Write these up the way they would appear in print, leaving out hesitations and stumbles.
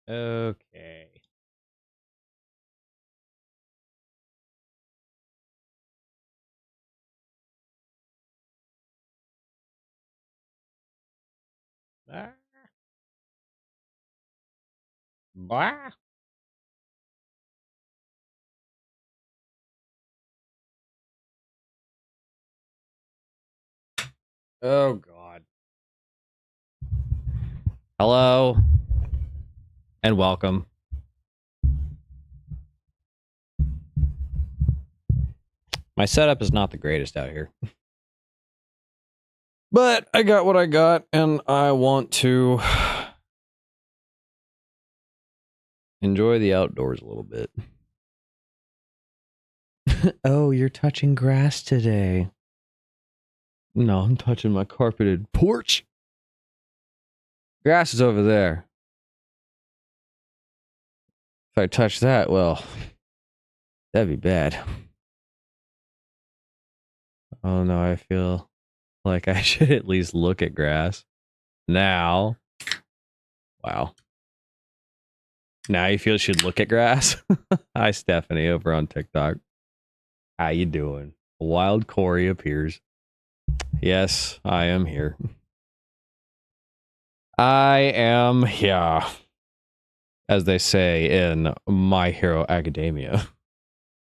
Okay. Ah, blah. Oh God. Hello and welcome. My setup is not the greatest out here. But I got what I got, and I want to enjoy the outdoors a little bit. Oh, you're touching grass today. No, I'm touching my carpeted porch. Grass is over there. If I touch that, well, that'd be bad. Oh no, I feel like I should at least look at grass. Now. Wow. Now you feel you should look at grass? Hi, Stephanie, over on TikTok. How you doing? Wild Corey appears. Yes, I am here. I am here. As they say in My Hero Academia.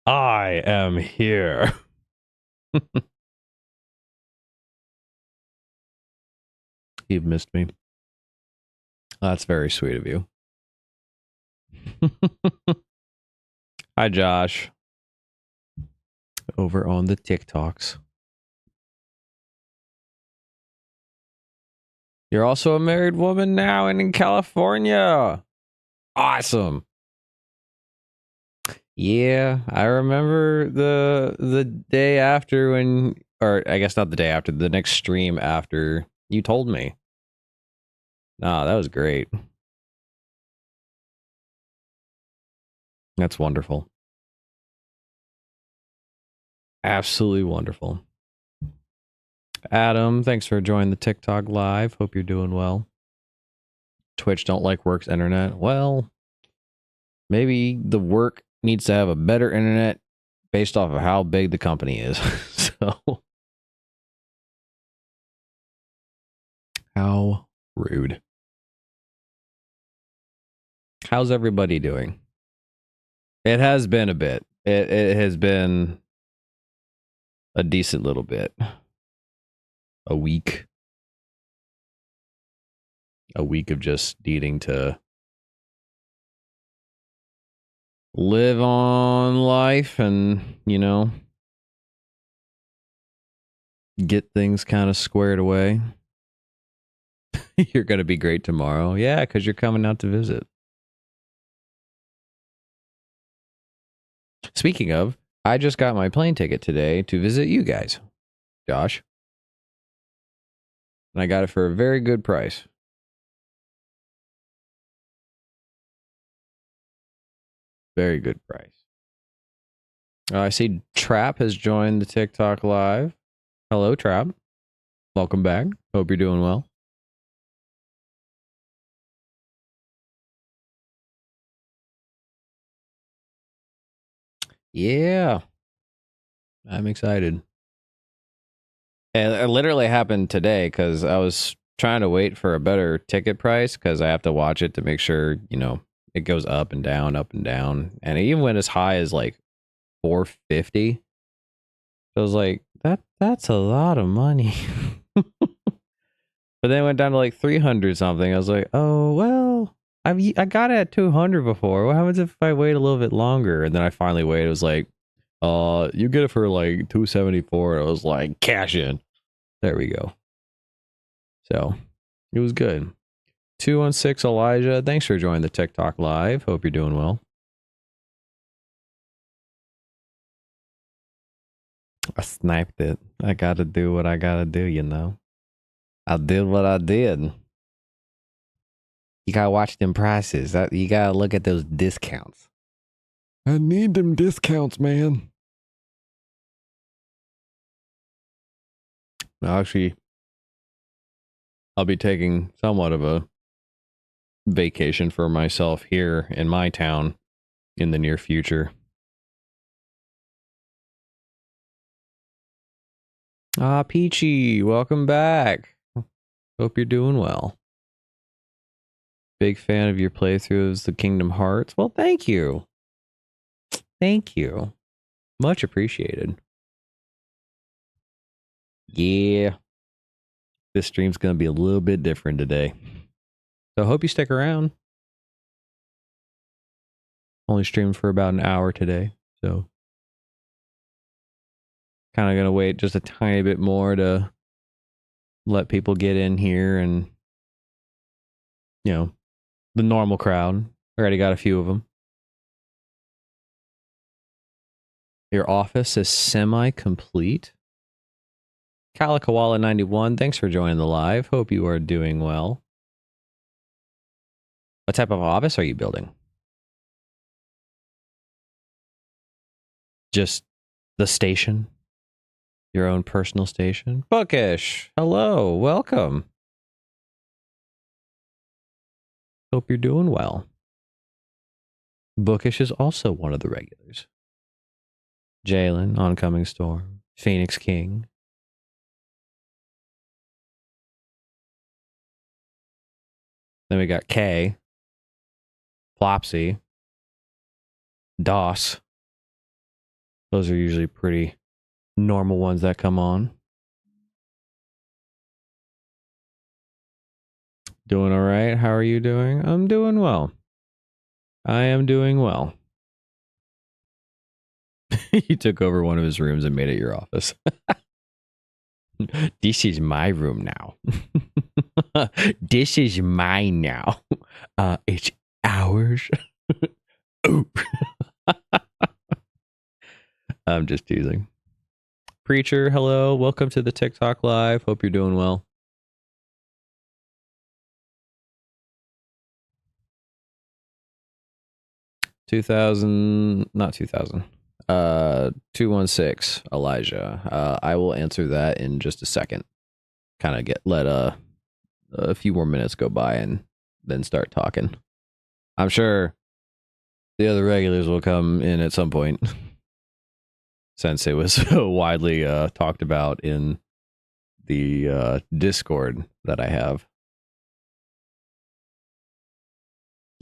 I am here. You've missed me. That's very sweet of you. Hi, Josh. Over on the TikToks. You're also a married woman now and in California. Awesome. Yeah, I remember the day after when, or I guess not the day after, the next stream after you told me. Ah, that was great. That's wonderful. Absolutely wonderful. Adam, thanks for joining the TikTok live. Hope you're doing well. Twitch don't like work's internet. Well, maybe the work needs to have a better internet based off of how big the company is. So, how rude. How's everybody doing? It has been a bit. It has been a decent little bit. A week. A week of just needing to live on life and, you know, get things kind of squared away. You're going to be great tomorrow. Yeah, because you're coming out to visit. Speaking of, I just got my plane ticket today to visit you guys, Josh. And I got it for a very good price. Very good price. I see Trap has joined the TikTok live. Hello, Trap. Welcome back. Hope you're doing well. Yeah, I'm excited. And it literally happened today because I was trying to wait for a better ticket price because I have to watch it to make sure, you know, it goes up and down, up and down. And it even went as high as like 450. I was like, that's a lot of money. But then it went down to like 300 something. I was like, oh, well, I got it at 200 before. What happens if I wait a little bit longer? And then I finally waited. It was like, you get it for like 274. I was like, cash in. There we go. So it was good. 216 Elijah, thanks for joining the TikTok live. Hope you're doing well. I sniped it. I gotta do what I gotta do, you know. I did what I did. You gotta watch them prices. You gotta look at those discounts. I need them discounts, man. Actually, I'll be taking somewhat of a vacation for myself here in my town in the near future. Ah, Peachy, welcome back. Hope you're doing well. Big fan of your playthroughs, the Kingdom Hearts. Well, thank you. Thank you. Much appreciated. Yeah. This stream's going to be a little bit different today. So I hope you stick around. Only streamed for about an hour today. So kind of going to wait just a tiny bit more to let people get in here and, you know, the normal crowd. I already got a few of them. Your office is semi-complete. Calicowalla91, thanks for joining the live. Hope you are doing well. What type of office are you building? Just the station? Your own personal station? Bookish, hello, welcome. Hope you're doing well. Bookish is also one of the regulars. Jalen, Oncoming Storm, Phoenix King. Then we got K, Flopsy, DOS. Those are usually pretty normal ones that come on. Doing all right? How are you doing? I'm doing well. I am doing well. You took over one of his rooms and made it your office. This is my room now. This is mine now. It's ours. Oh. I'm just teasing. Preacher, hello. Welcome to the TikTok live. Hope you're doing well. Not 2000. 216 Elijah. I will answer that in just a second. Kind of let a few more minutes go by and then start talking. I'm sure the other regulars will come in at some point since it was so widely talked about in the Discord that I have.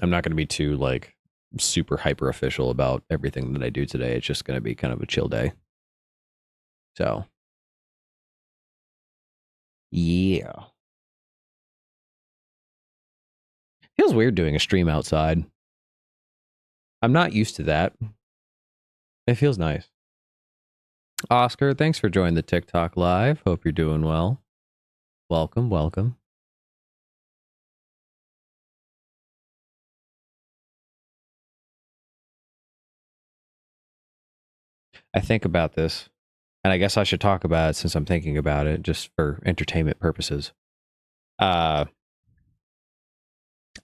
I'm not going to be too super hyper official about everything that I do today. It's just going to be kind of a chill day. So, yeah. Feels weird doing a stream outside. I'm not used to that. It feels nice. Oscar, thanks for joining the TikTok live. Hope you're doing well. Welcome, welcome. I think about this, and I guess I should talk about it since I'm thinking about it, just for entertainment purposes. I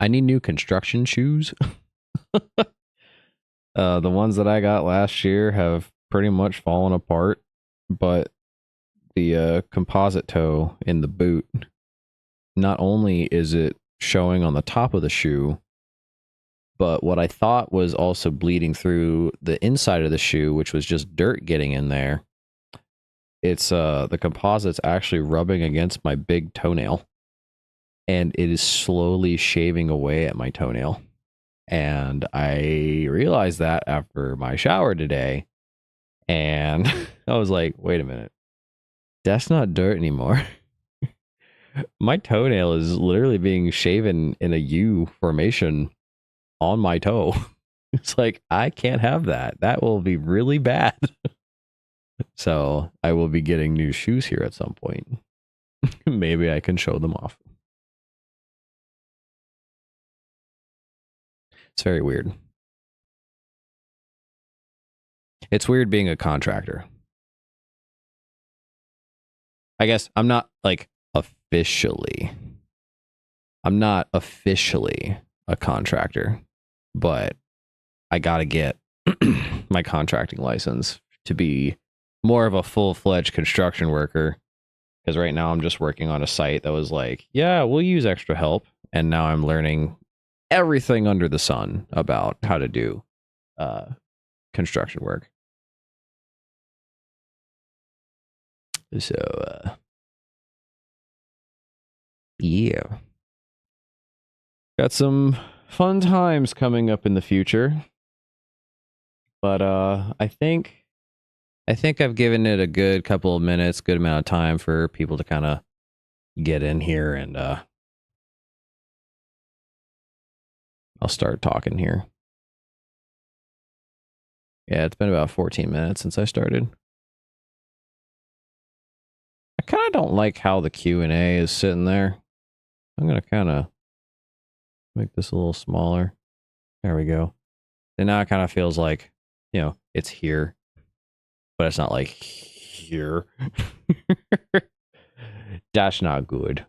need new construction shoes. The ones that I got last year have pretty much fallen apart, but the composite toe in the boot, not only is it showing on the top of the shoe, but what I thought was also bleeding through the inside of the shoe, which was just dirt getting in there. It's the composite's actually rubbing against my big toenail, and it is slowly shaving away at my toenail. And I realized that after my shower today, and I was like, wait a minute, that's not dirt anymore. My toenail is literally being shaven in a U formation on my toe. It's like, I can't have that. That will be really bad. So I will be getting new shoes here at some point. Maybe I can show them off. It's very weird. It's weird being a contractor. I guess I'm not officially a contractor, but I gotta get my contracting license to be more of a full-fledged construction worker, because right now I'm just working on a site that was like, yeah, we'll use extra help, and now I'm learning everything under the sun about how to do construction work. So, yeah. Got some fun times coming up in the future. But I think I've given it a good couple of minutes, good amount of time for people to kind of get in here, and I'll start talking here. Yeah, it's been about 14 minutes since I started. I kind of don't like how the Q&A is sitting there. I'm going to kind of make this a little smaller. There we go. And now it kind of feels like, you know, it's here, but it's not like here. That's not good.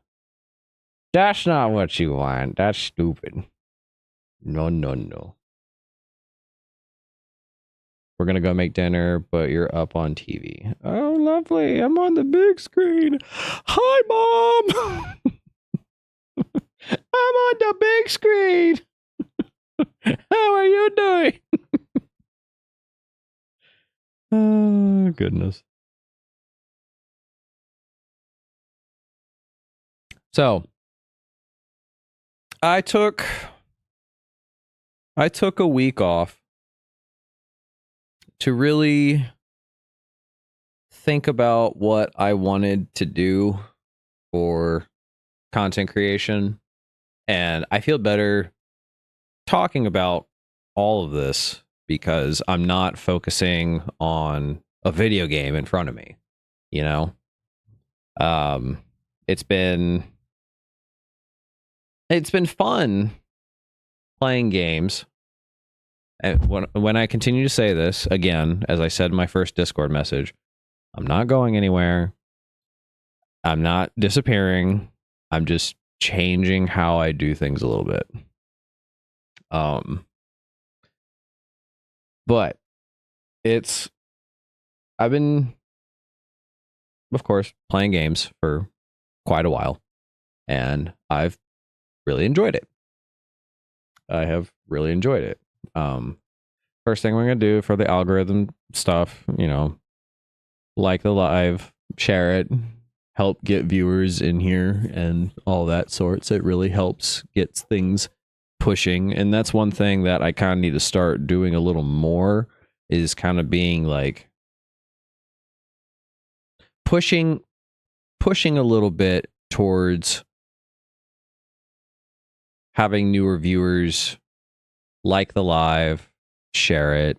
That's not what you want. That's stupid. No, no, no. We're going to go make dinner, but you're up on TV. Oh, lovely. I'm on the big screen. Hi, Mom. I'm on the big screen. How are you doing? Oh, goodness. So, I took a week off to really think about what I wanted to do for content creation. And I feel better talking about all of this because I'm not focusing on a video game in front of me, you know? It's been fun playing games. And when I continue to say this, again, as I said in my first Discord message, I'm not going anywhere. I'm not disappearing. I'm just changing how I do things a little bit. But I've been, of course, playing games for quite a while, and I've really enjoyed it. I have really enjoyed it. First thing we're going to do for the algorithm stuff, you know, like the live, share it, help get viewers in here and all that sorts. It really helps get things pushing. And that's one thing that I kind of need to start doing a little more, is kind of being like pushing a little bit towards having newer viewers like the live, share it,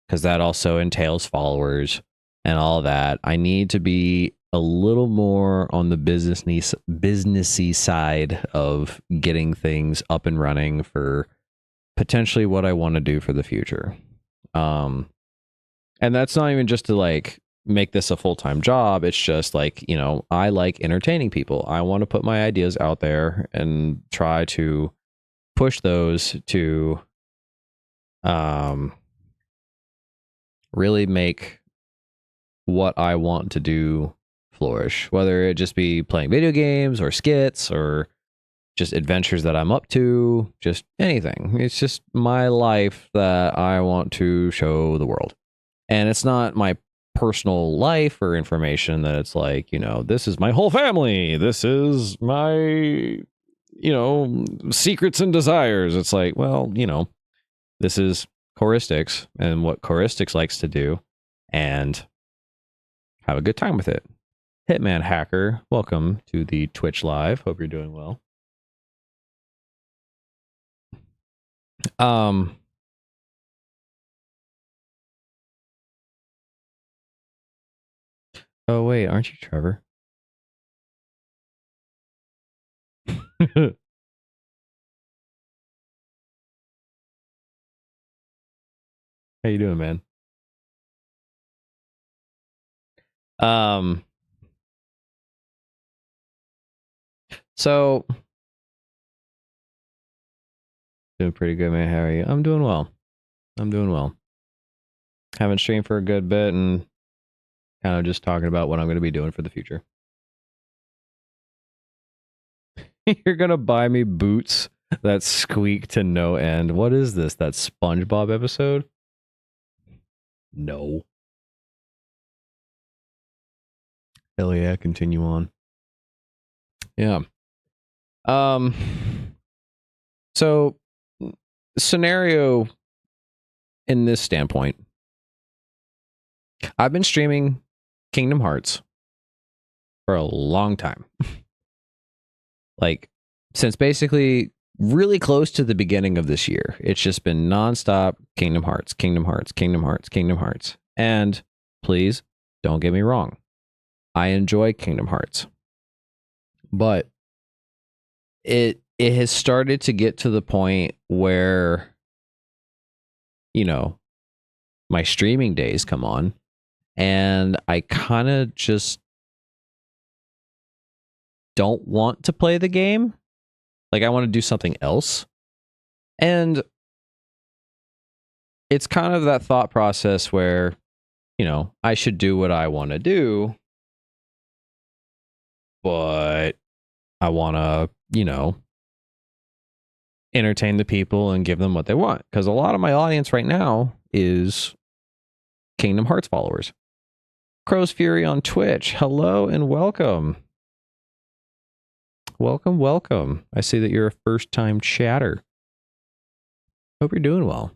because that also entails followers and all that. I need to be a little more on the businessy side of getting things up and running for potentially what I want to do for the future. And that's not even just to like make this a full-time job. It's just like, you know, I like entertaining people. I want to put my ideas out there and try to push those to really make what I want to do flourish, whether it just be playing video games or skits or just adventures that I'm up to, just anything. It's just my life that I want to show the world. And it's not my personal life or information that it's like, you know, this is my whole family. This is my, you know, secrets and desires. It's like, well, you know, this is Choristics and what Choristics likes to do, and have a good time with it. Hitman Hacker, welcome to the Twitch Live. Hope you're doing well. Oh wait, aren't you Trevor? How you doing, man? So doing pretty good, man. How are you? I'm doing well. Haven't streamed for a good bit and kind of just talking about what I'm going to be doing for the future. You're going to buy me boots That squeak to no end. What is this? That SpongeBob episode? No. Hell yeah, continue on. Yeah. Um so scenario in this standpoint. I've been streaming Kingdom Hearts for a long time. Like since basically really close to the beginning of this year. It's just been nonstop Kingdom Hearts, Kingdom Hearts, Kingdom Hearts, Kingdom Hearts. And please don't get me wrong. I enjoy Kingdom Hearts. But it has started to get to the point where, you know, my streaming days come on and I kind of just don't want to play the game. Like I want to do something else. And it's kind of that thought process where, you know, I should do what I want to do, but I want to, you know, entertain the people and give them what they want. Because a lot of my audience right now is Kingdom Hearts followers. Crow's Fury on Twitch. Hello and welcome. Welcome, welcome. I see that you're a first-time chatter. Hope you're doing well.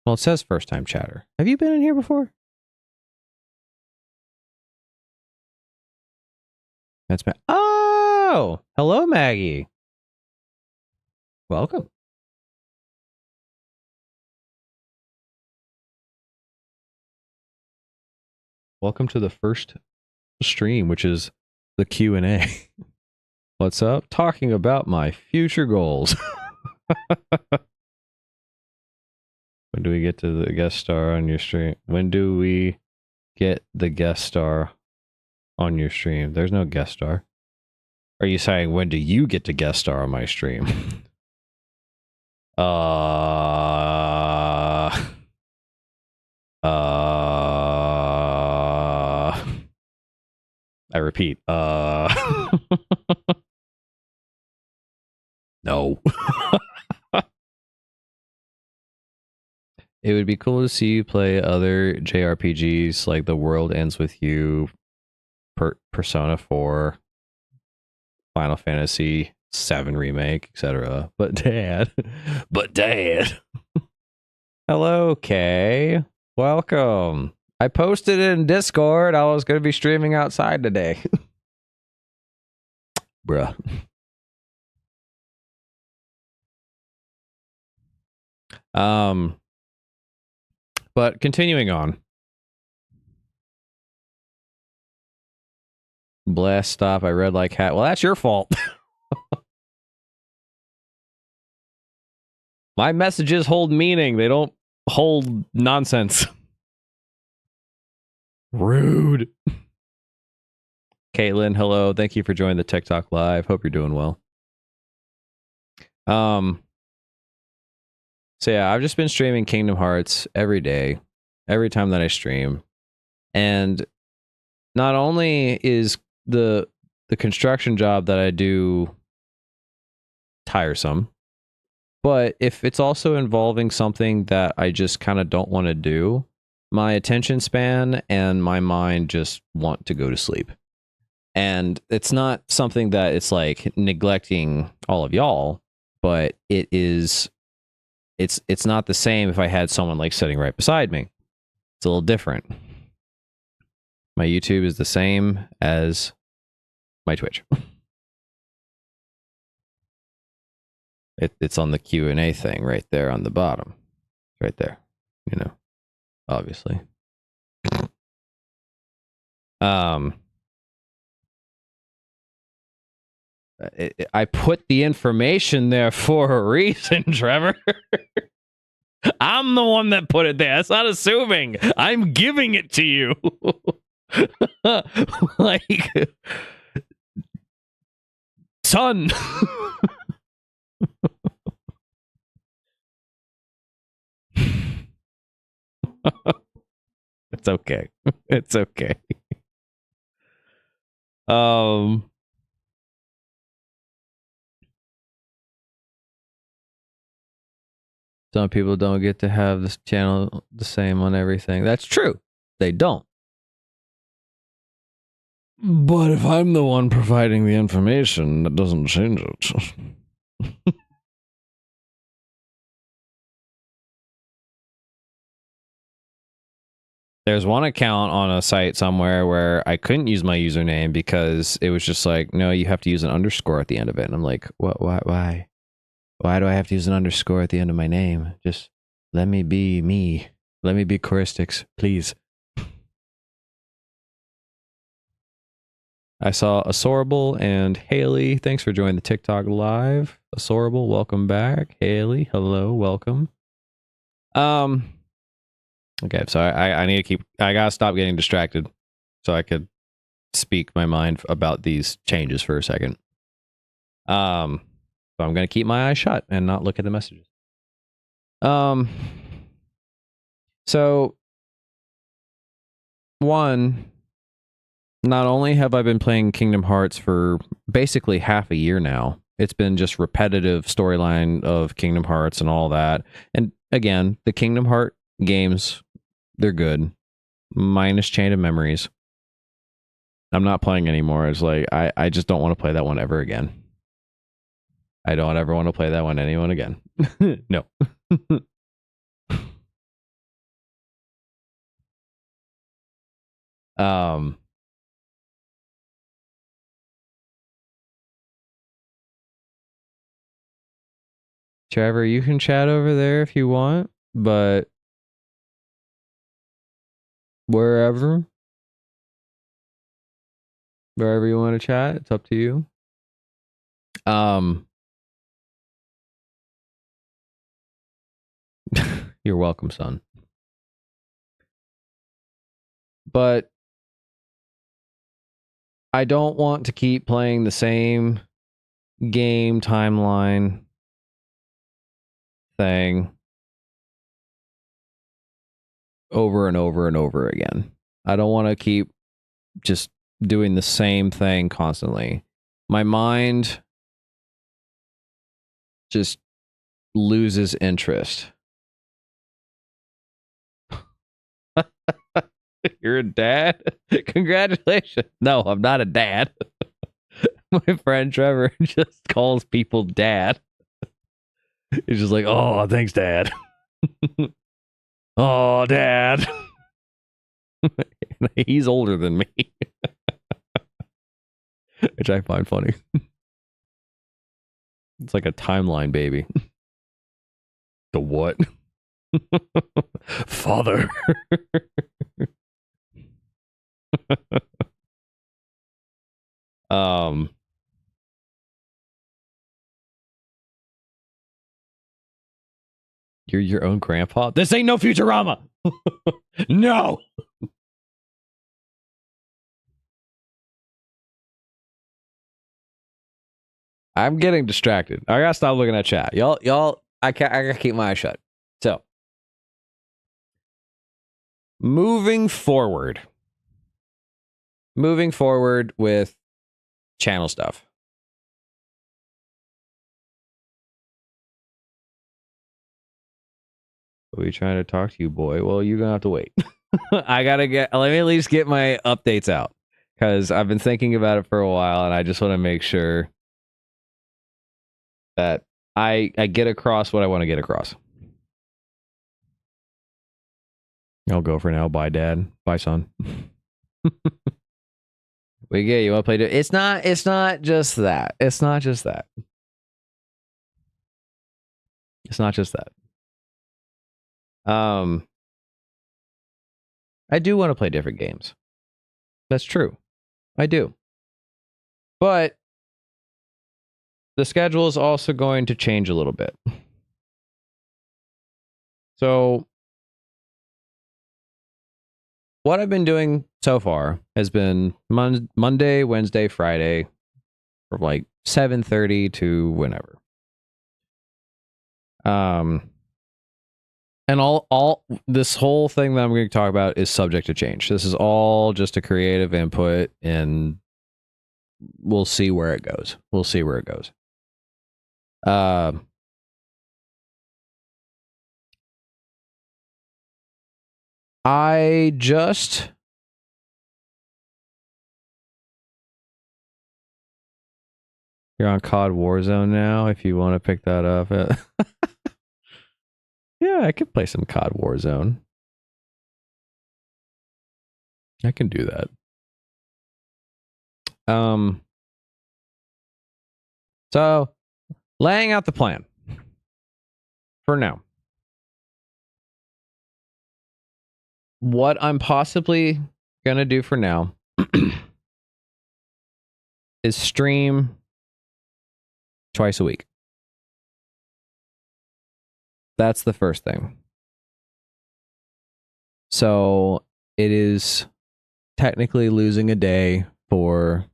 Well, it says first-time chatter. Have you been in here before? That's Oh! Hello, Maggie. Welcome. Welcome to the first stream, which is the Q&A. What's up? Talking about my future goals. When do we get to the guest star on your stream? When do we get the guest star on your stream? There's no guest star. Are you saying when do you get to guest star on my stream? I repeat, no. It would be cool to see you play other JRPGs like The World Ends With You, Persona 4, Final Fantasy 7 Remake, etc. But Dad. Hello, Kay. Welcome. I posted it in Discord. I was going to be streaming outside today. Bruh. But continuing on. Blast stop. I read like hat. Well, that's your fault. My messages hold meaning. They don't hold nonsense. Rude. Caitlin, hello. Thank you for joining the TikTok live. Hope you're doing well. So yeah, I've just been streaming Kingdom Hearts every day, every time that I stream. And not only is the construction job that I do tiresome, but if it's also involving something that I just kind of don't want to do, my attention span and my mind just want to go to sleep. And it's not something that it's like neglecting all of y'all, but it's not the same if I had someone like sitting right beside me. It's a little different. My YouTube is the same as my Twitch. It's on the Q&A thing right there on the bottom. Right there. You know, obviously. I put the information there for a reason, Trevor. I'm the one that put it there. That's not assuming. I'm giving it to you. Like, son. It's okay. It's okay. Some people don't get to have this channel the same on everything. That's true. They don't. But if I'm the one providing the information, that doesn't change it. There's one account on a site somewhere where I couldn't use my username because it was just like, no, you have to use an underscore at the end of it. And I'm like, what? Why? Why do I have to use an underscore at the end of my name? Just let me be me. Let me be Choristics, please. I saw Assorable and Haley. Thanks for joining the TikTok live. Assorable, welcome back. Haley, hello, welcome. Okay, so I need to keep. I gotta stop getting distracted, so I could speak my mind about these changes for a second. So I'm gonna keep my eyes shut and not look at the messages. So one, not only have I been playing Kingdom Hearts for basically half a year now, it's been just repetitive storyline of Kingdom Hearts and all that. And again, the Kingdom Heart games, they're good, minus Chain of Memories. I'm not playing anymore. It's like I just don't want to play that one ever again. I don't ever want to play that one anyone again. No. Trevor, you can chat over there if you want, but wherever you want to chat, it's up to you. You're welcome, son. But I don't want to keep playing the same game timeline thing over and over and over again. I don't want to keep just doing the same thing constantly. My mind just loses interest. You're a dad? Congratulations. No, I'm not a dad. My friend Trevor just calls people dad. He's just like, oh, thanks, dad. Oh, dad. He's older than me. Which I find funny. It's like a timeline baby. The what? Father. You're your own grandpa? This ain't no Futurama. No. I'm getting distracted. I gotta stop looking at chat. Y'all, I gotta keep my eyes shut. So, moving forward with channel stuff. Are we trying to talk to you, boy? Well, you're gonna have to wait. Let me at least get my updates out, because I've been thinking about it for a while, and I just want to make sure that I get across what I want to get across. I'll go for now. Bye, Dad. Bye, son. We get you want to play. It's not just that. It's not just that. It's not just that. I do want to play different games. That's true. I do. But the schedule is also going to change a little bit. So what I've been doing so far has been Monday, Wednesday, Friday from like 7:30 to whenever. And all this whole thing that I'm going to talk about is subject to change. This is all just a creative input, and we'll see where it goes. I just You're on COD Warzone now if you want to pick that up. Yeah, I could play some COD Warzone. I can do that. So laying out the plan for now. What I'm possibly gonna do for now is stream twice a week. That's the first thing. So it is technically losing a day for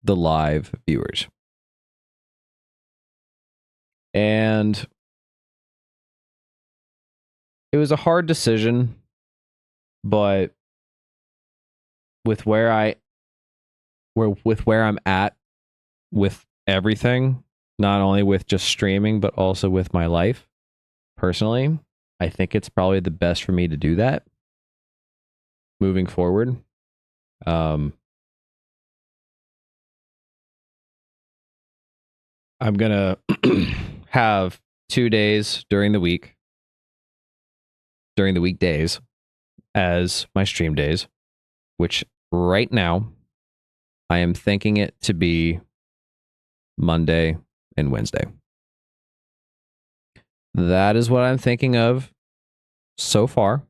the live viewers. And it was a hard decision, but with where I'm at with everything, not only with just streaming, but also with my life personally, I think it's probably the best for me to do that moving forward. I'm gonna have 2 days during the weekdays as my stream days, which right now I am thinking it to be Monday and Wednesday. That is what I'm thinking of so far.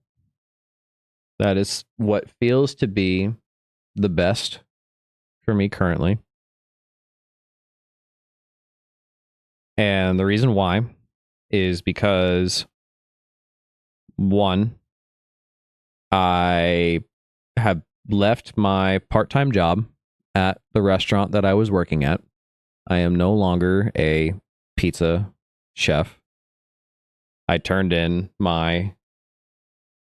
That is what feels to be the best for me currently. And the reason why is because, one, I have left my part-time job at the restaurant that I was working at. I am no longer a pizza chef. I turned in my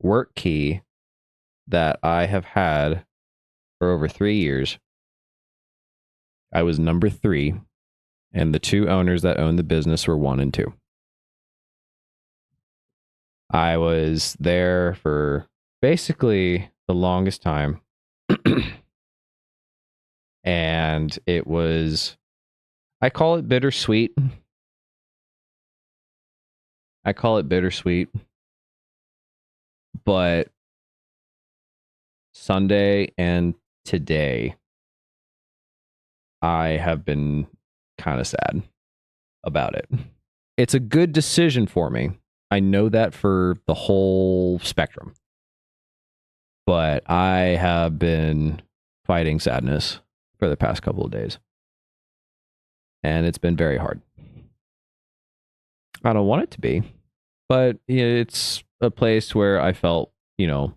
work key that I have had for over 3 years. I was number 3, and the 2 owners that owned the business were 1 and 2. I was there for basically the longest time. And it was, I call it bittersweet. But Sunday and today, I have been kind of sad about it. It's a good decision for me. I know that for the whole spectrum. But I have been fighting sadness for the past couple of days. And it's been very hard. I don't want it to be, but it's a place where I felt, it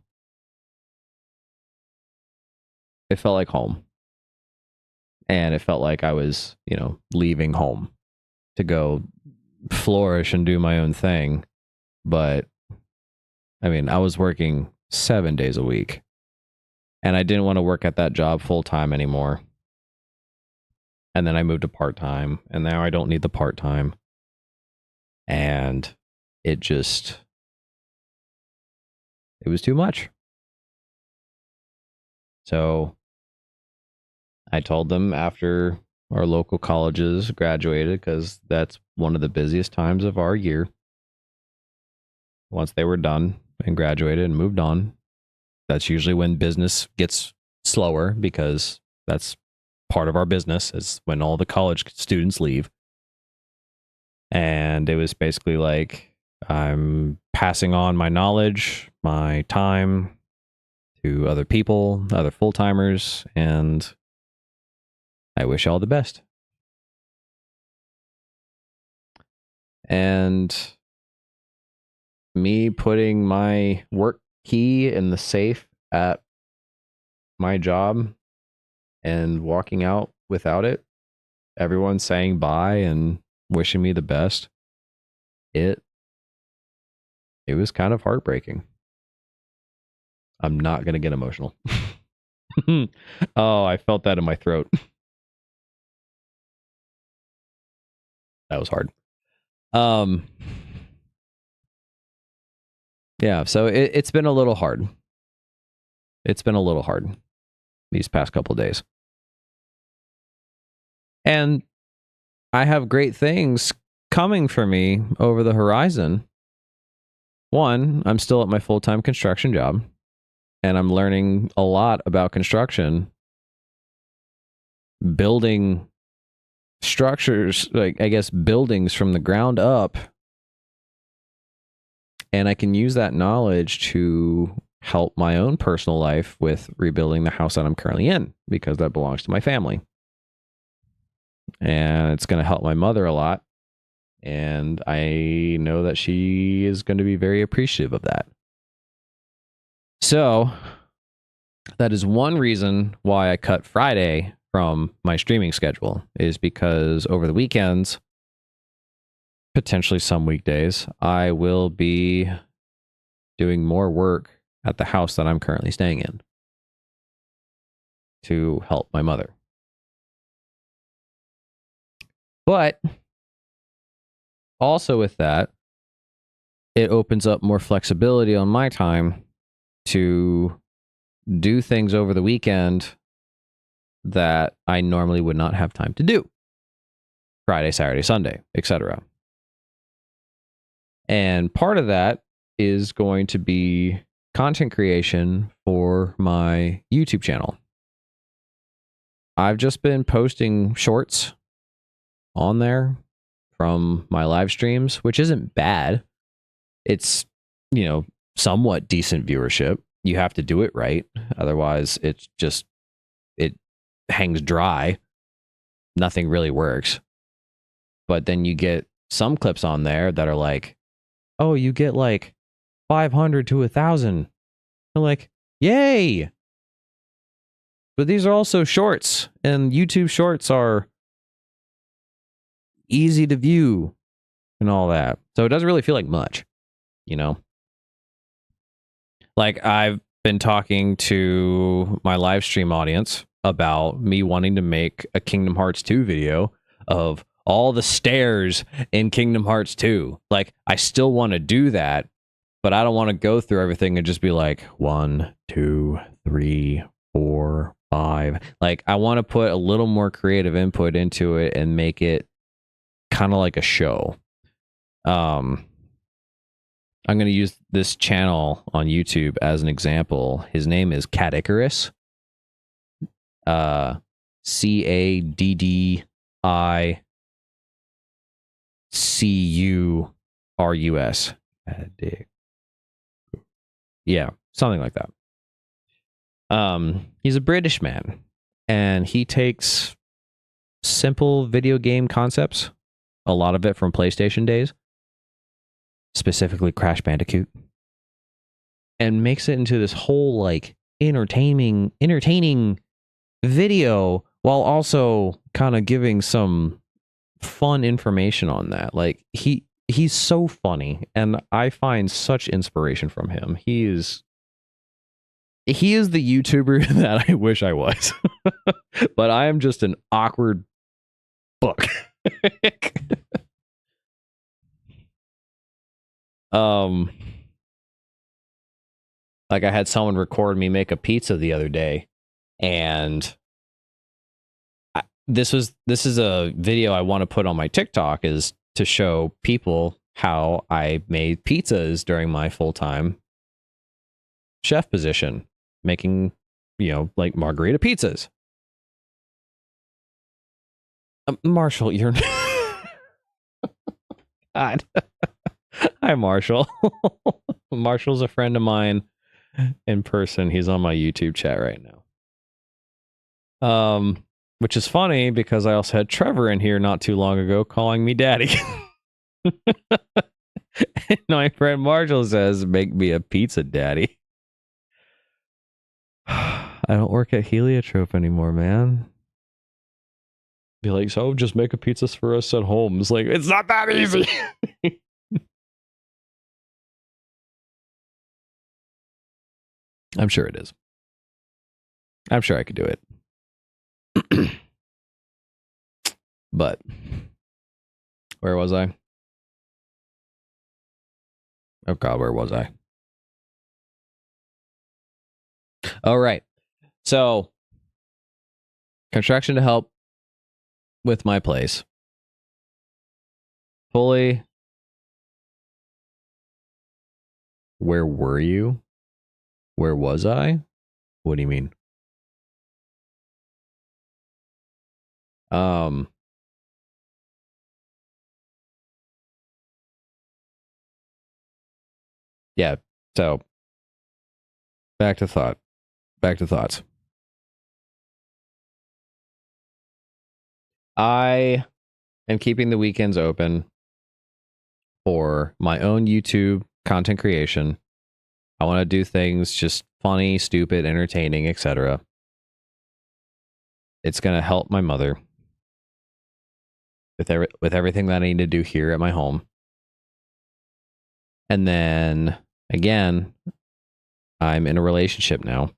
felt like home. And it felt like I was, leaving home to go flourish and do my own thing. But I mean, I was working 7 days a week, and I didn't want to work at that job full time anymore. And then I moved to part time, and now I don't need the part time. And it was too much. So I told them after our local colleges graduated, because that's one of the busiest times of our year. Once they were done and graduated and moved on, that's usually when business gets slower, because that's part of our business, is when all the college students leave. And it was basically like, I'm passing on my knowledge, my time to other people, other full timers, and I wish you all the best. And me putting my work key in the safe at my job and walking out without it, everyone saying bye and wishing me the best, it was kind of heartbreaking. I'm not going to get emotional. Oh, I felt that in my throat. That was hard. Yeah, so it's been a little hard. It's been a little hard these past couple days. And I have great things coming for me over the horizon. One, I'm still at my full-time construction job, and I'm learning a lot about construction, building structures, like, I guess, buildings from the ground up. And I can use that knowledge to help my own personal life with rebuilding the house that I'm currently in, because that belongs to my family. And it's going to help my mother a lot. And I know that she is going to be very appreciative of that. So that is one reason why I cut Friday from my streaming schedule, is because over the weekends, potentially some weekdays, I will be doing more work at the house that I'm currently staying in to help my mother. But also with that, it opens up more flexibility on my time to do things over the weekend that I normally would not have time to do. Friday, Saturday, Sunday, etc. And part of that is going to be content creation for my YouTube channel. I've just been posting shorts on there from my live streams, which isn't bad. It's, somewhat decent viewership. You have to do it right. Otherwise, it hangs dry. Nothing really works. But then you get some clips on there that are like, oh, you get like 500 to 1,000. I'm like, yay. But these are also shorts, and YouTube shorts are easy to view and all that. So it doesn't really feel like much, Like, I've been talking to my live stream audience about me wanting to make a Kingdom Hearts 2 video of all the stairs in Kingdom Hearts 2. Like, I still want to do that, but I don't want to go through everything and just be like 1, 2, 3, 4, 5. Like, I want to put a little more creative input into it and make it kind of like a show. I'm going to use this channel on YouTube as an example. His name is Cat Icarus. Caddicurus. Yeah, something like that. He's a British man, and he takes simple video game concepts, a lot of it from PlayStation days, specifically Crash Bandicoot, and makes it into this whole like entertaining video, while also kind of giving some fun information on that. Like, he's so funny, and I find such inspiration from him. He is the YouTuber that I wish I was. But I am just an awkward book. Like, I had someone record me make a pizza the other day, and this is a video I want to put on my TikTok, is to show people how I made pizzas during my full-time chef position, making, like margarita pizzas. Marshall, you're God. Hi, Marshall. Marshall's a friend of mine in person. He's on my YouTube chat right now. Which is funny because I also had Trevor in here not too long ago calling me daddy. And my friend Marshall says, make me a pizza, daddy. I don't work at Heliotrope anymore, man. Be like, so just make a pizza for us at home. It's like, it's not that easy. I'm sure it is. I'm sure I could do it. But where was I? Oh God, where was I? All right. So, construction to help with my place. Fully. Where were you? Where was I? What do you mean? Yeah. So, back to thoughts. I am keeping the weekends open for my own YouTube content creation. I want to do things just funny, stupid, entertaining, etc. It's going to help my mother with everything that I need to do here at my home. And then again, I'm in a relationship now,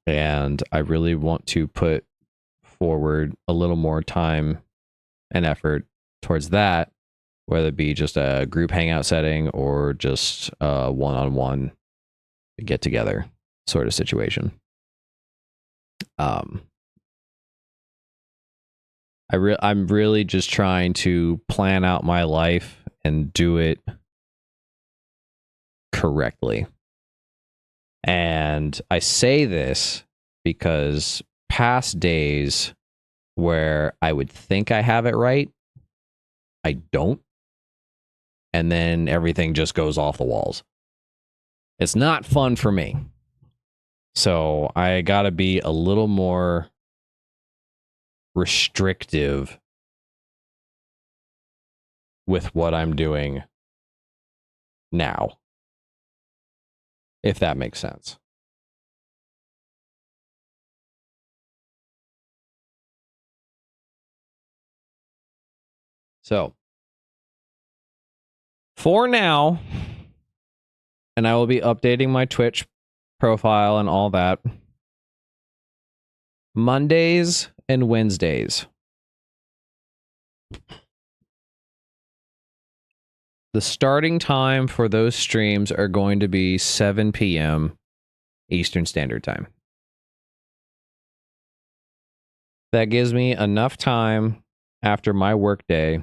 and I really want to put forward a little more time and effort towards that, whether it be just a group hangout setting or just a one-on-one get together sort of situation. I'm really just trying to plan out my life and do it correctly. And I say this because past days where I would think I have it right, I don't. And then everything just goes off the walls. It's not fun for me. So I got to be a little more restrictive with what I'm doing now, if that makes sense. So, for now, and I will be updating my Twitch profile and all that, Mondays and Wednesdays. The starting time for those streams are going to be 7 p.m. Eastern Standard Time. That gives me enough time after my workday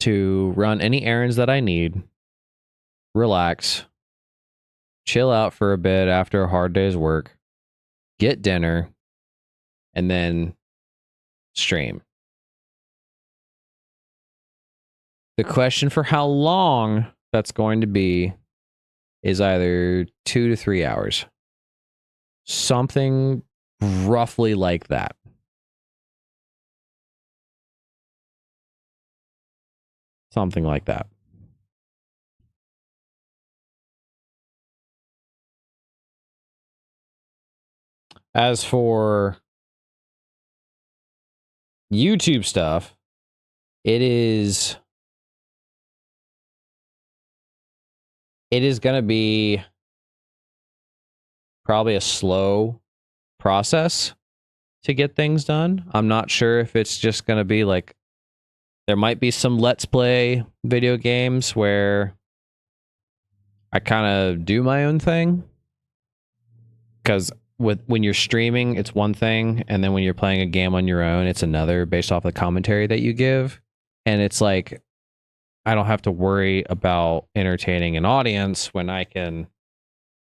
to run any errands that I need, relax, chill out for a bit after a hard day's work, get dinner, and then stream. The question for how long that's going to be is either 2 to 3 hours. Something roughly like that. Something like that. As for YouTube stuff, it is going to be probably a slow process to get things done. I'm not sure if it's just going to be like, there might be some Let's Play video games where I kind of do my own thing. Because when you're streaming, it's one thing, and then when you're playing a game on your own, it's another based off the commentary that you give. And it's like, I don't have to worry about entertaining an audience when I can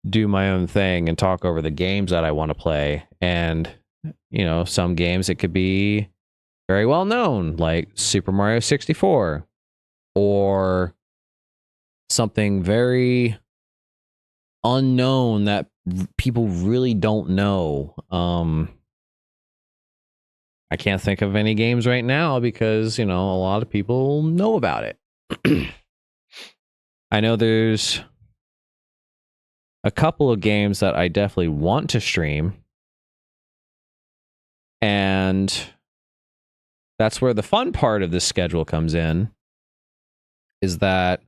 do my own thing and talk over the games that I want to play. And, you know, some games it could be very well known, like Super Mario 64, or something very unknown that people really don't know. I can't think of any games right now because, you know, a lot of people know about it. I know there's a couple of games that I definitely want to stream, and that's where the fun part of this schedule comes in, is that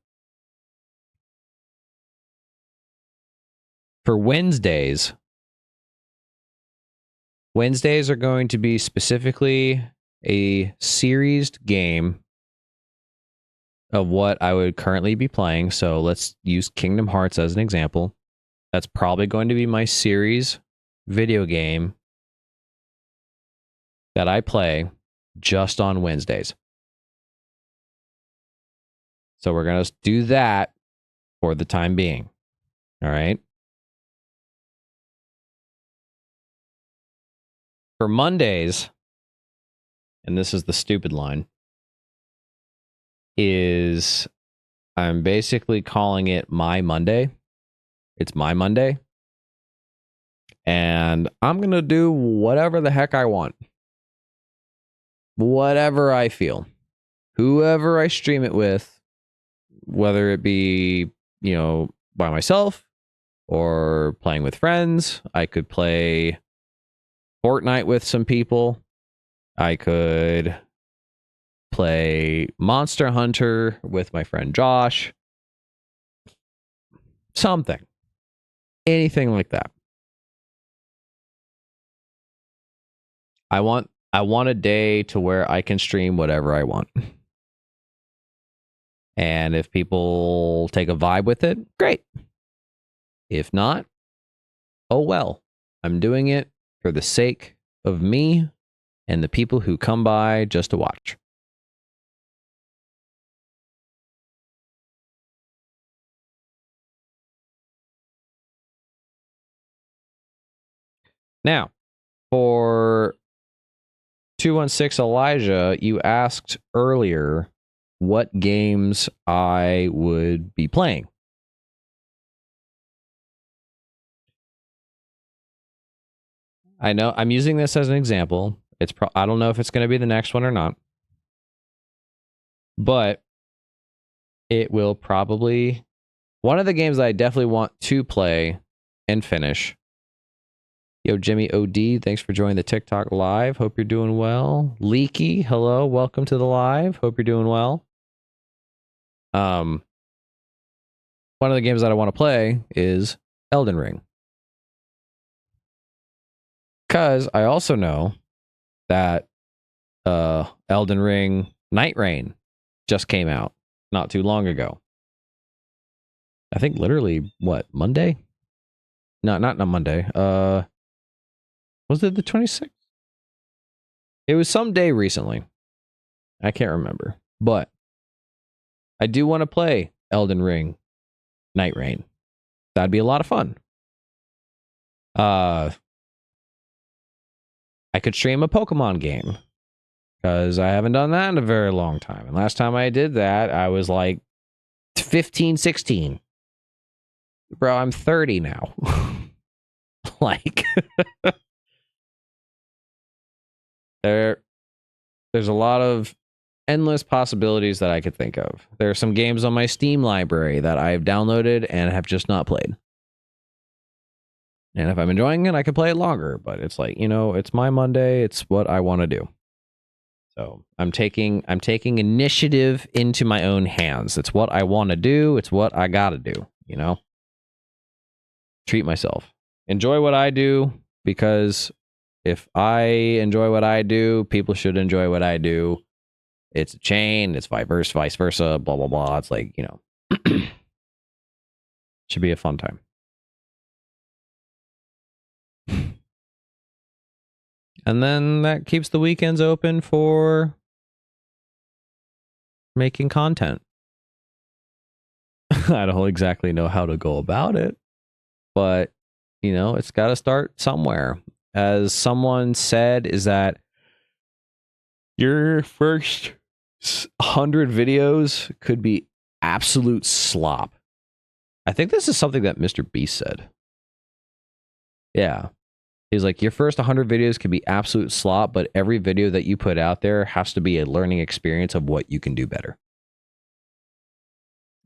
for Wednesdays are going to be specifically a seriesed game of what I would currently be playing. So let's use Kingdom Hearts as an example. That's probably going to be my series video game that I play just on Wednesdays. So we're going to do that for the time being. All right. For Mondays, and this is the stupid line, is I'm basically calling it my Monday. It's my Monday. And I'm going to do whatever the heck I want. Whatever I feel. Whoever I stream it with, whether it be, by myself or playing with friends. I could play Fortnite with some people. I could play Monster Hunter with my friend Josh. Something. Anything like that. I want a day to where I can stream whatever I want. And if people take a vibe with it, great. If not, oh well. I'm doing it for the sake of me and the people who come by just to watch. Now, for 216 Elijah, you asked earlier what games I would be playing. I know I'm using this as an example. I don't know if it's going to be the next one or not, but it will probably one of the games that I definitely want to play and finish. Yo, Jimmy OD, thanks for joining the TikTok live. Hope you're doing well. Leaky, hello, welcome to the live. Hope you're doing well. One of the games that I want to play is Elden Ring. Because I also know that Elden Ring Night Rain just came out not too long ago. I think literally, Monday? No, not Monday. Was it the 26th? It was some day recently. I can't remember. But I do want to play Elden Ring Night Rain. That'd be a lot of fun. I could stream a Pokemon game because I haven't done that in a very long time. And last time I did that, I was like 15, 16. Bro, I'm 30 now. Like, there's a lot of endless possibilities that I could think of. There are some games on my Steam library that I've downloaded and have just not played. And if I'm enjoying it, I could play it longer. But it's like, it's my Monday. It's what I want to do. So I'm taking initiative into my own hands. It's what I want to do. It's what I got to do, Treat myself. Enjoy what I do, because if I enjoy what I do, people should enjoy what I do. It's a chain. It's vice versa, blah, blah, blah. It's like, should be a fun time. And then that keeps the weekends open for making content. I don't exactly know how to go about it, but, it's got to start somewhere. As someone said, is that your first 100 videos could be absolute slop. I think this is something that Mr. Beast said. Yeah. He's like, your first 100 videos can be absolute slop, but every video that you put out there has to be a learning experience of what you can do better.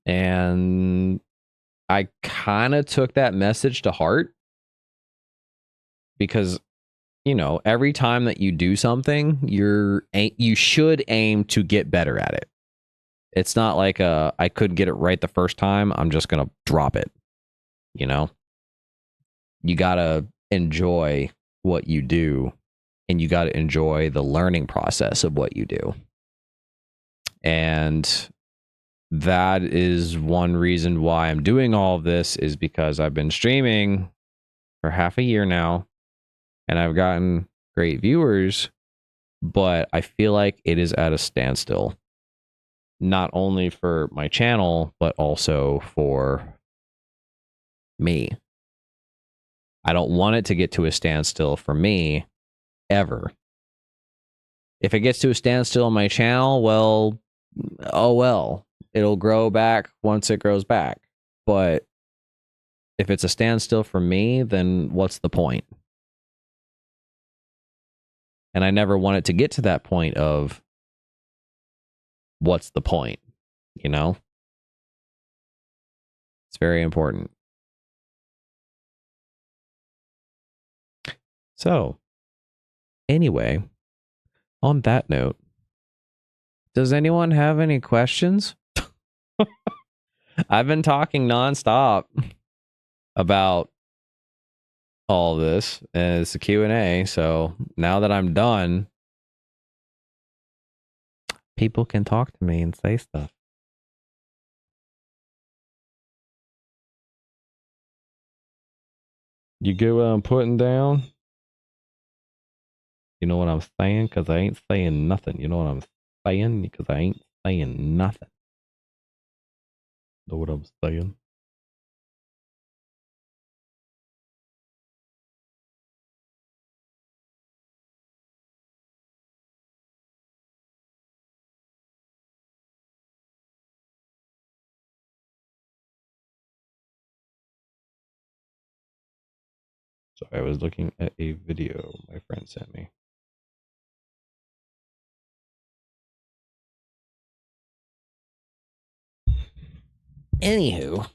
And I kind of took that message to heart, because, every time that you do something, you should aim to get better at it. It's not like I couldn't get it right the first time, I'm just going to drop it. You got to enjoy what you do, and you got to enjoy the learning process of what you do. And that is one reason why I'm doing all of this, is because I've been streaming for half a year now and I've gotten great viewers, but I feel like it is at a standstill. Not only for my channel, but also for me. I don't want it to get to a standstill for me ever. If it gets to a standstill on my channel, well, oh well. It'll grow back once it grows back. But if it's a standstill for me, then what's the point? And I never want it to get to that point of what's the point, you know? It's very important. So, anyway, on that note, does anyone have any questions? I've been talking nonstop about all this, and it's a Q&A, so now that I'm done, people can talk to me and say stuff. You get what I'm putting down? You know what I'm saying? Because I ain't saying nothing. You know what I'm saying? Because I ain't saying nothing. Know what I'm saying? So I was looking at a video my friend sent me. Anywho.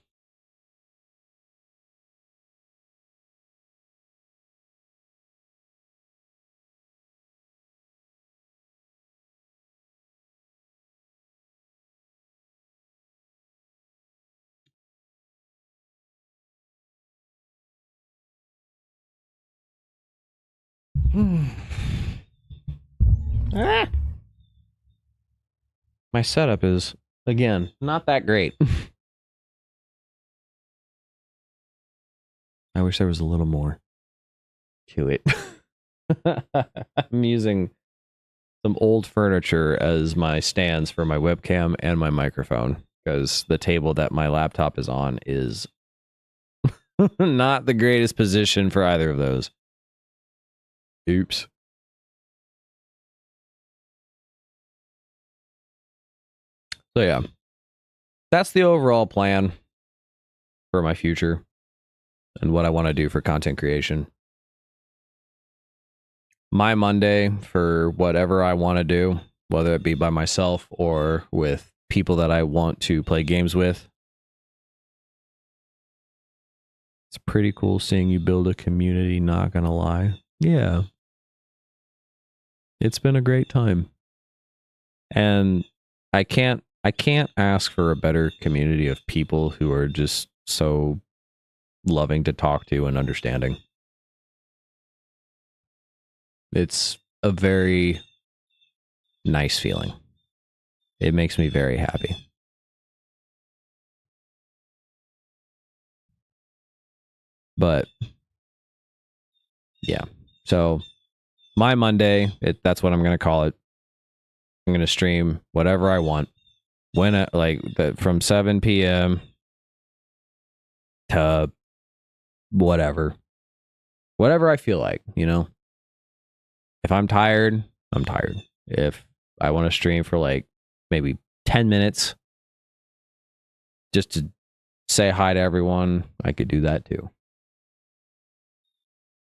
My setup is, again, not that great. I wish there was a little more to it. I'm using some old furniture as my stands for my webcam and my microphone, because the table that my laptop is on is not the greatest position for either of those. Oops. So yeah, that's the overall plan for my future and what I want to do for content creation. My Monday for whatever I want to do, whether it be by myself or with people that I want to play games with. It's pretty cool seeing you build a community, not gonna lie. Yeah. It's been a great time. And I can't ask for a better community of people who are just so loving to talk to and understanding. It's a very nice feeling. It makes me very happy. But yeah, so my Monday, that's what I'm going to call it. I'm going to stream whatever I want. When from 7 p.m. to whatever I feel like, you know. If I'm tired, I'm tired. If I want to stream for like maybe 10 minutes just to say hi to everyone, I could do that too.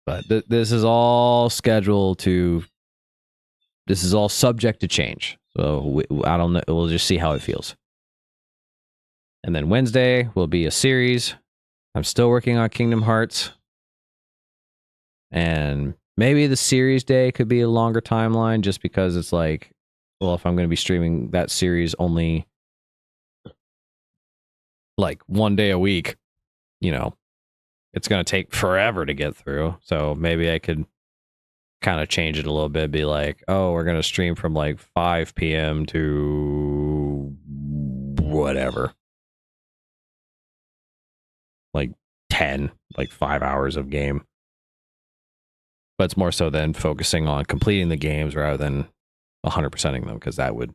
But this is all scheduled to, this is all subject to change. So I don't know. We'll just see how it feels. And then Wednesday will be a series. I'm still working on Kingdom Hearts. And maybe the series day could be a longer timeline, just because it's like, well, if I'm going to be streaming that series only like one day a week, you know, it's going to take forever to get through. So maybe I could kind of change it a little bit, be like, oh, we're going to stream from like 5 p.m. to whatever. Like 10, like 5 hours of game. But it's more so than focusing on completing the games rather than 100%ing them, because that would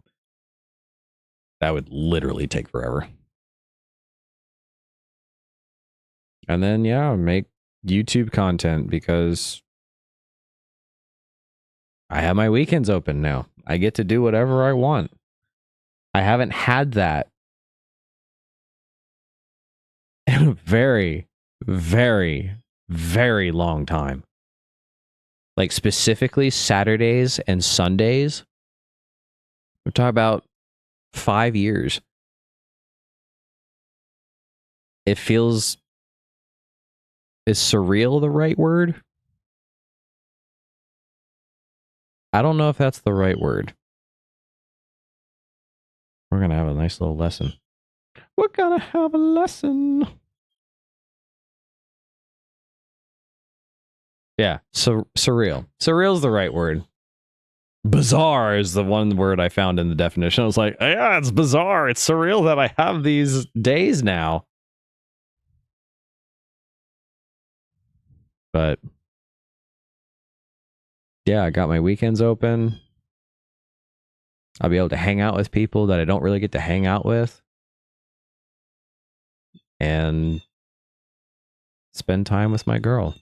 literally take forever. And then, yeah, make YouTube content, because I have my weekends open now. I get to do whatever I want. I haven't had that in a very, very, very long time. Like specifically Saturdays and Sundays. We're talking about 5 years. It feels... Is surreal the right word? I don't know if that's the right word. We're going to have a nice little lesson. We're going to have a lesson. Yeah, so surreal. Surreal is the right word. Bizarre is the one word I found in the definition. I was like, yeah, it's bizarre. It's surreal that I have these days now. But yeah, I got my weekends open. I'll be able to hang out with people that I don't really get to hang out with. And spend time with my girl.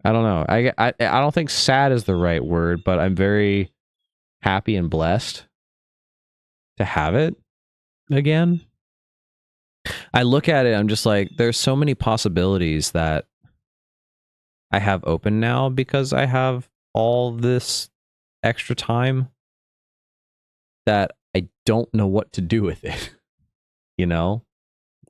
I don't know. I don't think sad is the right word, but I'm very happy and blessed to have it again. I look at it, I'm just like, there's so many possibilities that I have open now because I have all this extra time that I don't know what to do with it. You know?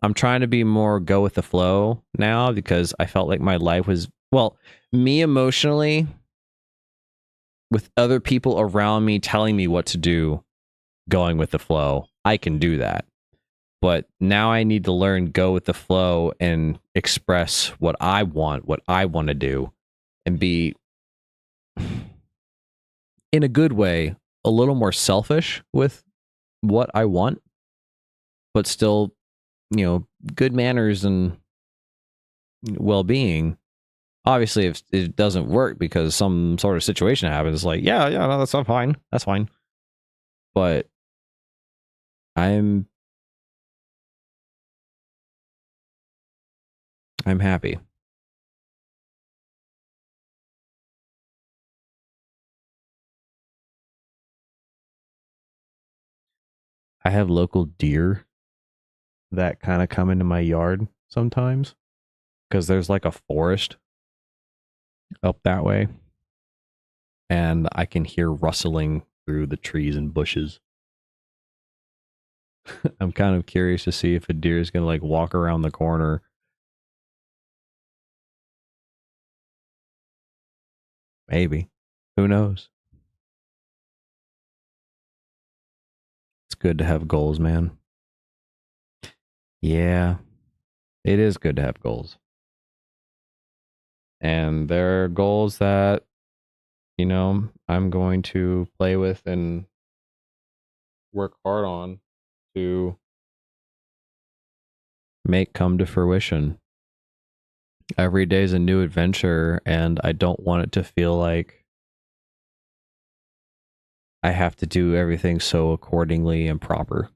I'm trying to be more go with the flow now because I felt like my life was, well, me emotionally, with other people around me telling me what to do, going with the flow, I can do that. But now I need to learn go with the flow and express what I want to do, and be, in a good way, a little more selfish with what I want, but still, good manners and well-being. Obviously, if it doesn't work because some sort of situation happens, it's like, yeah, no, that's not fine. That's fine. But I'm happy. I have local deer that kind of come into my yard sometimes because there's like a forest up that way, and I can hear rustling through the trees and bushes. I'm kind of curious to see if a deer is going to like walk around the corner. Maybe. Who knows? It's good to have goals, man. Yeah, it is good to have goals. And there are goals that, I'm going to play with and work hard on to make come to fruition. Every day is a new adventure, and I don't want it to feel like I have to do everything so accordingly and proper.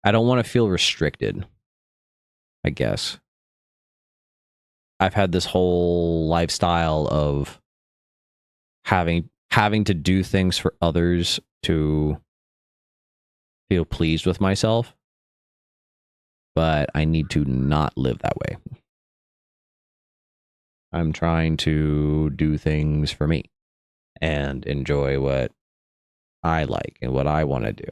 I don't want to feel restricted, I guess. I've had this whole lifestyle of having to do things for others to feel pleased with myself, but I need to not live that way. I'm trying to do things for me and enjoy what I like and what I want to do.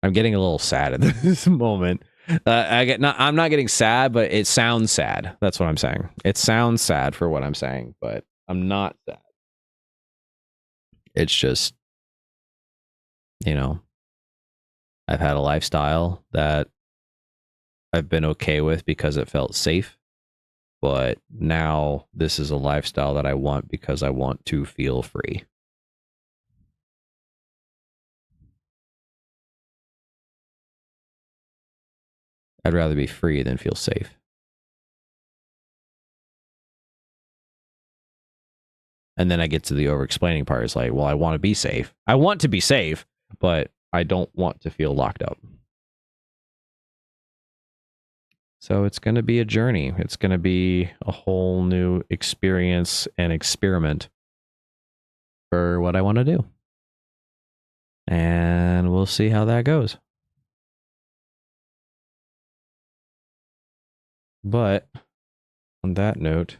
I'm getting a little sad at this moment. I'm not getting sad, but it sounds sad. That's what I'm saying. It sounds sad for what I'm saying, but I'm not sad. It's just, I've had a lifestyle that I've been okay with because it felt safe but now this is a lifestyle that I want because I want to feel free. I'd rather be free than feel safe. And then I get to the over-explaining part. It's like, well, I want to be safe. I want to be safe, but I don't want to feel locked up. So it's going to be a journey. It's going to be a whole new experience and experiment for what I want to do. And we'll see how that goes. But on that note,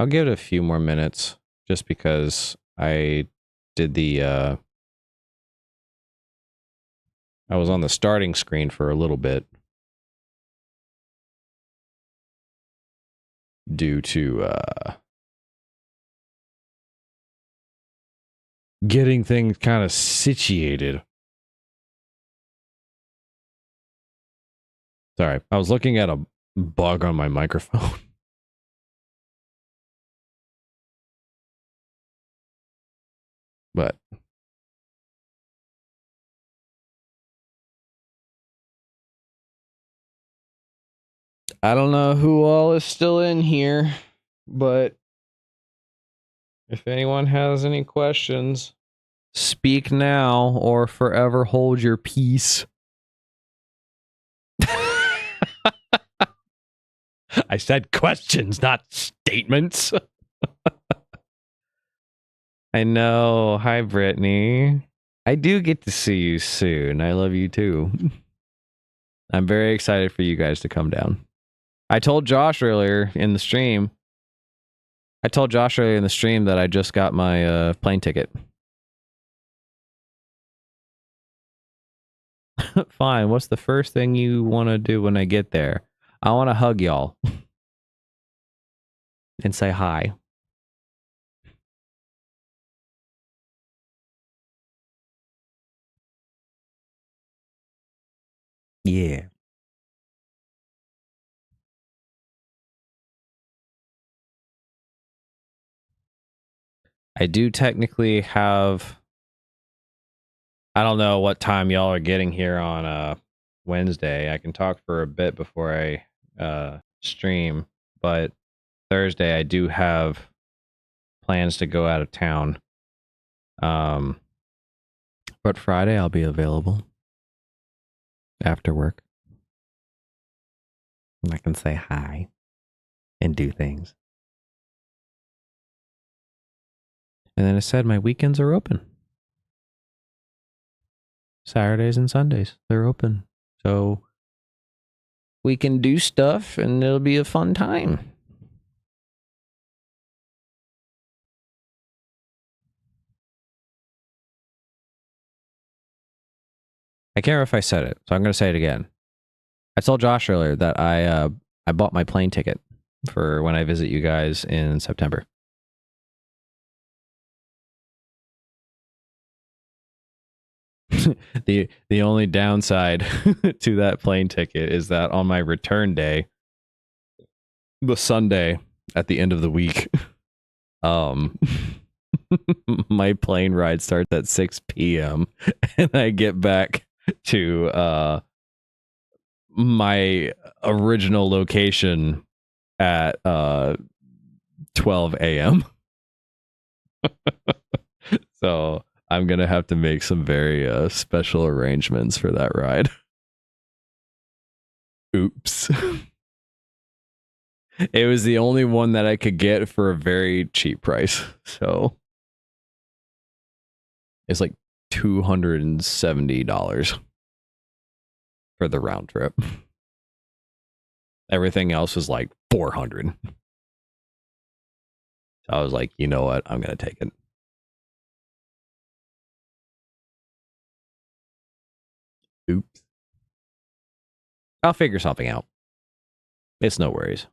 I'll give it a few more minutes just because I did I was on the starting screen for a little bit due to getting things kind of situated. Sorry, I was looking at a bug on my microphone. But I don't know who all is still in here, but if anyone has any questions, speak now or forever hold your peace. I said questions, not statements. I know. Hi, Brittany. I do get to see you soon. I love you too. I'm very excited for you guys to come down. I told Josh earlier in the stream. That I just got my plane ticket. Fine. What's the first thing you want to do when I get there? I want to hug y'all and say hi. Yeah. I do technically have... I don't know what time y'all are getting here on Wednesday. I can talk for a bit before I stream, but Thursday I do have plans to go out of town. But Friday I'll be available after work. And I can say hi and do things. And then I said my weekends are open. Saturdays and Sundays, they're open. So we can do stuff and it'll be a fun time. I can't remember if I said it, so I'm going to say it again. I told Josh earlier that I bought my plane ticket for when I visit you guys in September. The only downside to that plane ticket is that on my return day, the Sunday at the end of the week, my plane ride starts at 6 p.m. and I get back to my original location at 12 a.m. So I'm gonna have to make some very special arrangements for that ride. Oops. It was the only one that I could get for a very cheap price. So it's like $270 for the round trip. Everything else was like $400. So I was like, you know what? I'm going to take it. Oops. I'll figure something out. It's no worries.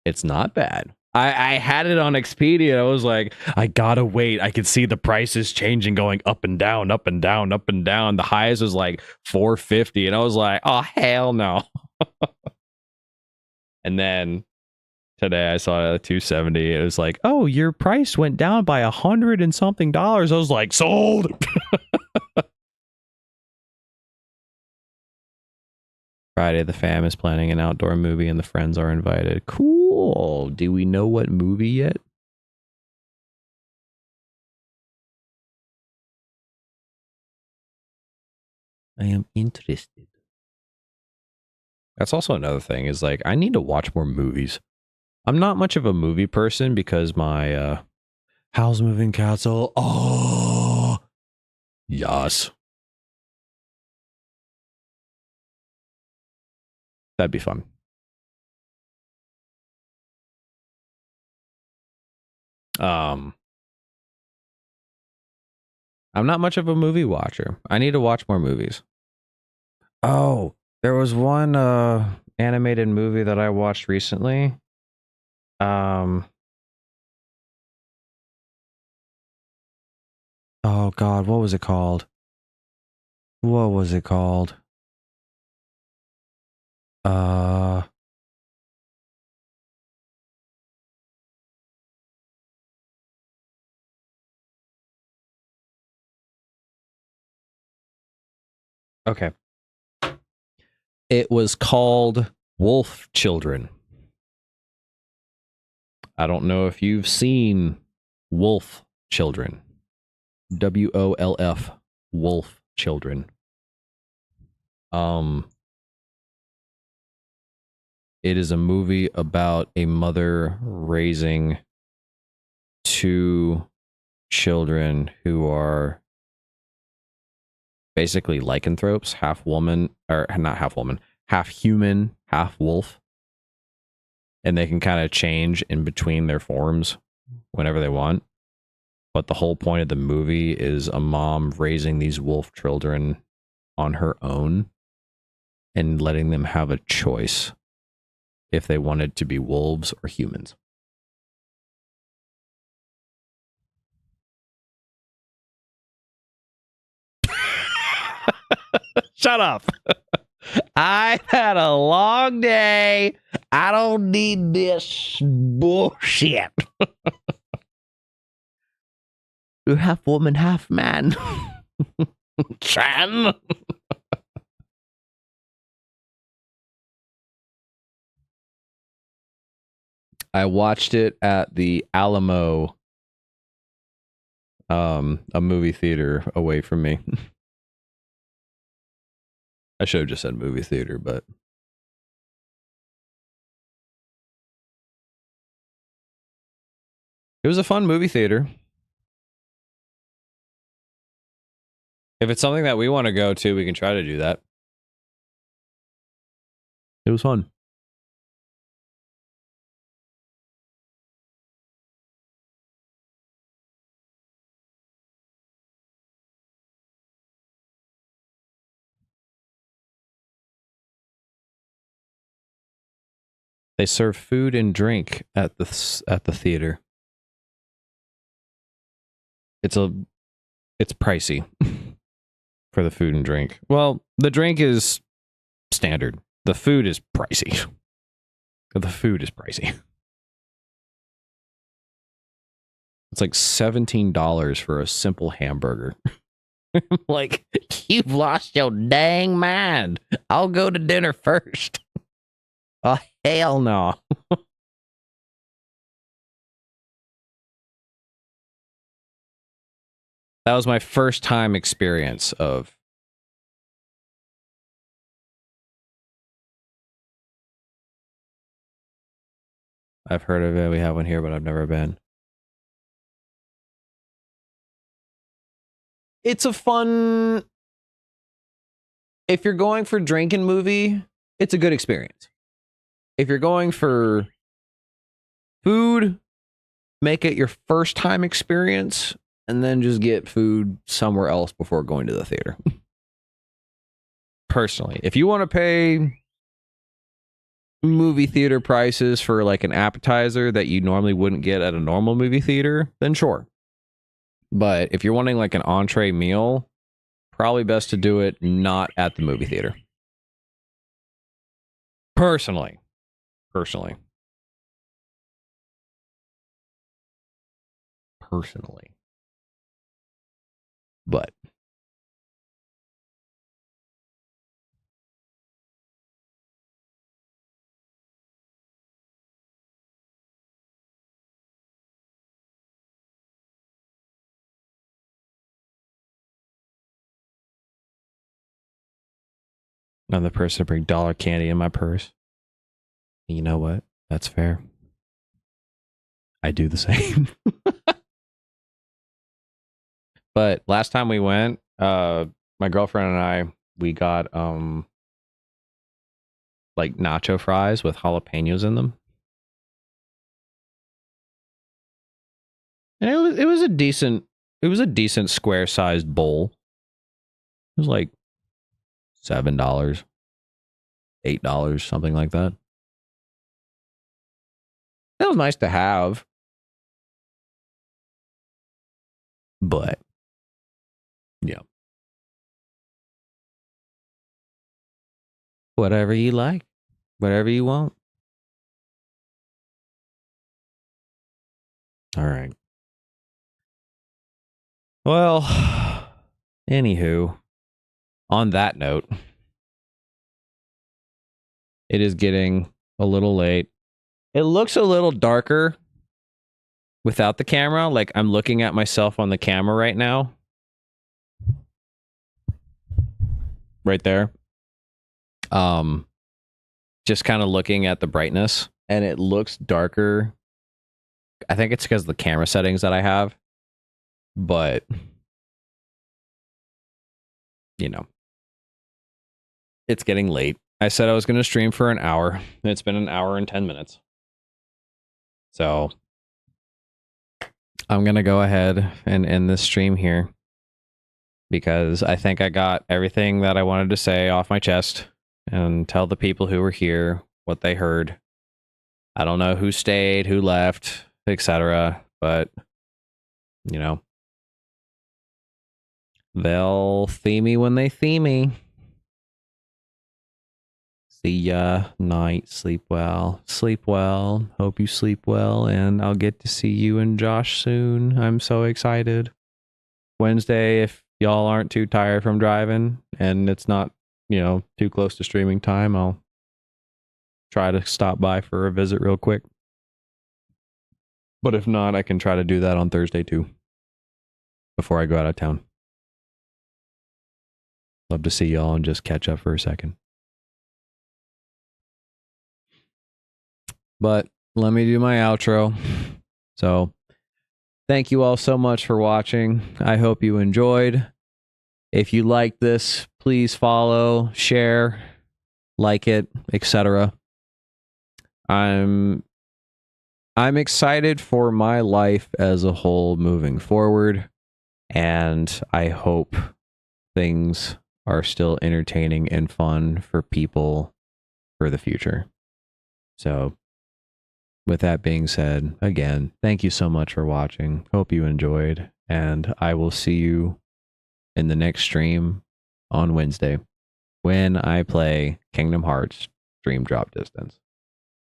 It's not bad. I had it on Expedia. I was like, I gotta wait. I could see the prices changing, going up and down, up and down, up and down. The highest was like $450, and I was like, oh hell no. And then today I saw it at 270. It was like, oh, your price went down by $100 and something. I was like, sold. Friday the fam is planning an outdoor movie and the friends are invited. Cool. Do we know what movie yet? I am interested. That's also another thing is like, I need to watch more movies. I'm not much of a movie person because my Howl's Moving Castle. Oh, yes. That'd be fun. I'm not much of a movie watcher. I need to watch more movies. Oh, there was one animated movie that I watched recently. Oh God, what was it called? What was it called? Okay. It was called Wolf Children. I don't know if you've seen Wolf Children. WOLF. Wolf Children. It is a movie about a mother raising two children who are basically lycanthropes, half woman, or not half woman, half human, half wolf. And they can kind of change in between their forms whenever they want. But the whole point of the movie is a mom raising these wolf children on her own and letting them have a choice if they wanted to be wolves or humans. Shut up. I had a long day. I don't need this bullshit. You're half woman, half man. Chan. I watched it at the Alamo, a movie theater away from me. I should have just said movie theater, but it was a fun movie theater. If it's something that we want to go to, we can try to do that. It was fun. They serve food and drink at the theater. It's pricey for the food and drink. Well, the drink is standard. The food is pricey. The food is pricey. It's like $17 for a simple hamburger. Like, you've lost your dang mind. I'll go to dinner first. Oh, hell no. That was my first time experience of. I've heard of it. We have one here, but I've never been. It's a fun. If you're going for drinking movie, it's a good experience. If you're going for food, make it your first time experience and then just get food somewhere else before going to the theater. Personally, if you want to pay movie theater prices for like an appetizer that you normally wouldn't get at a normal movie theater, then sure. But if you're wanting like an entree meal, probably best to do it not at the movie theater. Personally. Personally. But I'm the person to bring dollar candy in my purse. And you know what? That's fair. I do the same. But last time we went, my girlfriend and I, we got like nacho fries with jalapenos in them. And it was a decent square sized bowl. It was like $7, $8, something like that. That was nice to have. But yeah. Whatever you like. Whatever you want. All right. Well, anywho, on that note, it is getting a little late. It looks a little darker without the camera. Like I'm looking at myself on the camera right now. Right there. Just kind of looking at the brightness, and it looks darker. I think it's because of the camera settings that I have. But you know, it's getting late. I said I was going to stream for an hour, and it's been an hour and 10 minutes. So I'm going to go ahead and end this stream here because I think I got everything that I wanted to say off my chest and tell the people who were here what they heard. I don't know who stayed, who left, etc. But, you know, they'll see me when they see me. See ya. Night. Sleep well. Sleep well. Hope you sleep well. And I'll get to see you and Josh soon. I'm so excited. Wednesday, if y'all aren't too tired from driving and it's not, you know, too close to streaming time, I'll try to stop by for a visit real quick. But if not, I can try to do that on Thursday too, before I go out of town. Love to see y'all and just catch up for a second. But let me do my outro. So thank you all so much for watching. I hope you enjoyed. If you like this, please follow, share, like it, etc. I'm excited for my life as a whole moving forward, and I hope things are still entertaining and fun for people for the future. So with that being said, again, thank you so much for watching. Hope you enjoyed, and I will see you in the next stream on Wednesday when I play Kingdom Hearts Dream Drop Distance.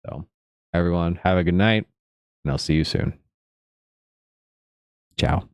So everyone, have a good night, and I'll see you soon. Ciao.